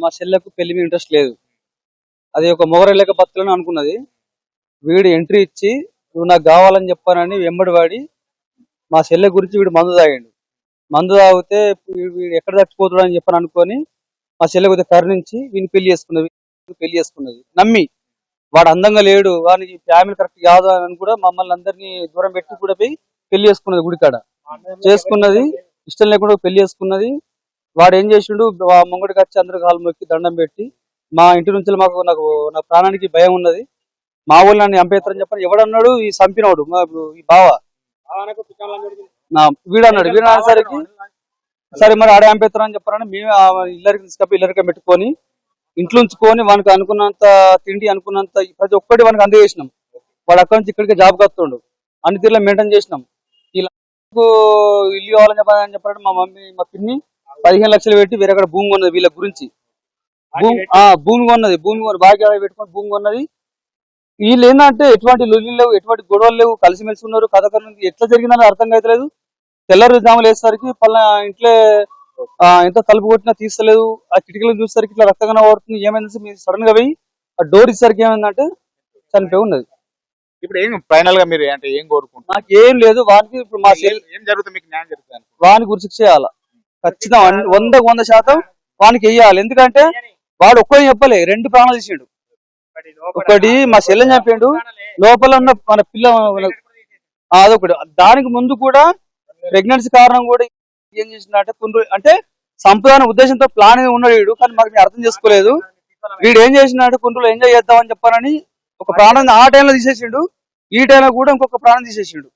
మా చెల్లెకు పెళ్లి మీద ఇంట్రెస్ట్ లేదు. అది ఒక మొగరలేక బతుకులని అనుకున్నది. వీడు ఎంట్రీ ఇచ్చి నువ్వు నాకు కావాలని చెప్పానని వెంబడి వాడి మా చెల్లె గురించి వీడు మందు తాగిండు. మందు తాగితే వీడు ఎక్కడ చచ్చిపోతాడు అని చెప్పని అనుకొని మా చెల్లె కొద్దిగా కరుణించి వీని పెళ్లి చేసుకున్నది నమ్మి. వాడు అందంగా లేడు, వానికి ఫ్యామిలీ కరెక్ట్ కాదు అని కూడా మమ్మల్ని అందరినీ దూరం పెట్టి కూడా పోయి పెళ్లి చేసుకున్నది. గుడికాడ చేసుకున్నది, ఇష్టం లేకుండా పెళ్లి చేసుకున్నది. వాడు ఏం చేసిండు, ముంగడికి వచ్చి అందరికి కాలు మొక్కి దండం పెట్టి మా ఇంటి నుంచి నాకు నా ప్రాణానికి భయం ఉన్నది, మా ఊళ్ళు నన్ను చంపేస్తారని చెప్పని ఎవడన్నాడు, ఈ చంపినవాడు ఈ బావ వీడు అన్నాడు. వీడు అనేసరికి సరే మరి ఆడే చంపేస్తారని చెప్పారని మేము ఇల్లరికి తీసుకపోయి ఇల్లరిక పెట్టుకొని ఇంట్లో ఉంచుకొని వానికి అనుకున్నంత తిండి అనుకున్నంత ప్రతి ఒక్కటి వానికి అందజేసినాం. వాడు అక్కడి నుంచి ఇక్కడికి జాబ్ కత్తుండు, అన్ని తీరులో మెయింటైన్ చేసినాం. ఇలా ఇల్లు కావాలని చెప్పారంటే మా మమ్మీ మా పిన్ని 15 లక్షలు పెట్టి వేరే భూమి కొన్నది వీళ్ళ గురించి. భూమి కొన్నది బాగా పెట్టుకొని భూమి కొన్నది. వీళ్ళు ఏంటంటే ఎటువంటి లొల్లి లేవు, ఎటువంటి గొడవలు లేవు, కలిసిమెలిసి ఉన్నారు. ఎట్లా జరిగిందని అర్థం కావట్లేదు. తెల్లవారుజాములు వేసేసరికి పలానా ఇంట్లో ఎంత తలుపు కొట్టినా తీస్తలేదు. ఆ కిటికీలను చూసేసరికి ఇట్లా రక్తంగా పడుతుంది. ఏమైంది మీరు సడన్ గా పోయి ఆ డోర్ ఇచ్చేసరికి ఏమైందంటే చనిపోయి ఉన్నది. ఇప్పుడు ఏం ఫైనల్ గా మీరు అంటే ఏం కోరుకుంటున్నారు? నాకు ఏం లేదు, వానికి ఇప్పుడు మా ఏం జరుగుతుంది, మీకు న్యాయం జరుగుతుంది? వానికి గురిశిక్ష చేయాలి ఖచ్చితంగా, 100% వానికి వెయ్యాలి. ఎందుకంటే వాడు ఒక్కడే చెప్పలే, 2 ప్రాణాలు తీసిండు. ఒకటి మా చెల్లెని చంపిండు, లోపల ఉన్న మన పిల్ల అదొకటి. దానికి ముందు కూడా ప్రెగ్నెన్సీ కారణం కూడా ఏం చేసిందంటే అంటే సంపదాన ఉద్దేశంతో ప్లాన్ ఉన్నాడు వీడు, కానీ మాకు అర్థం చేసుకోలేదు. వీడు ఏం చేసినట్టు కుండ్రులో ఎంజాయ్ చేద్దామని చెప్పానని ఒక ప్రాణం ఆ టైంలో తీసేసిండు, ఈ టైంలో కూడా ఇంకొక ప్రాణం తీసేసిండు.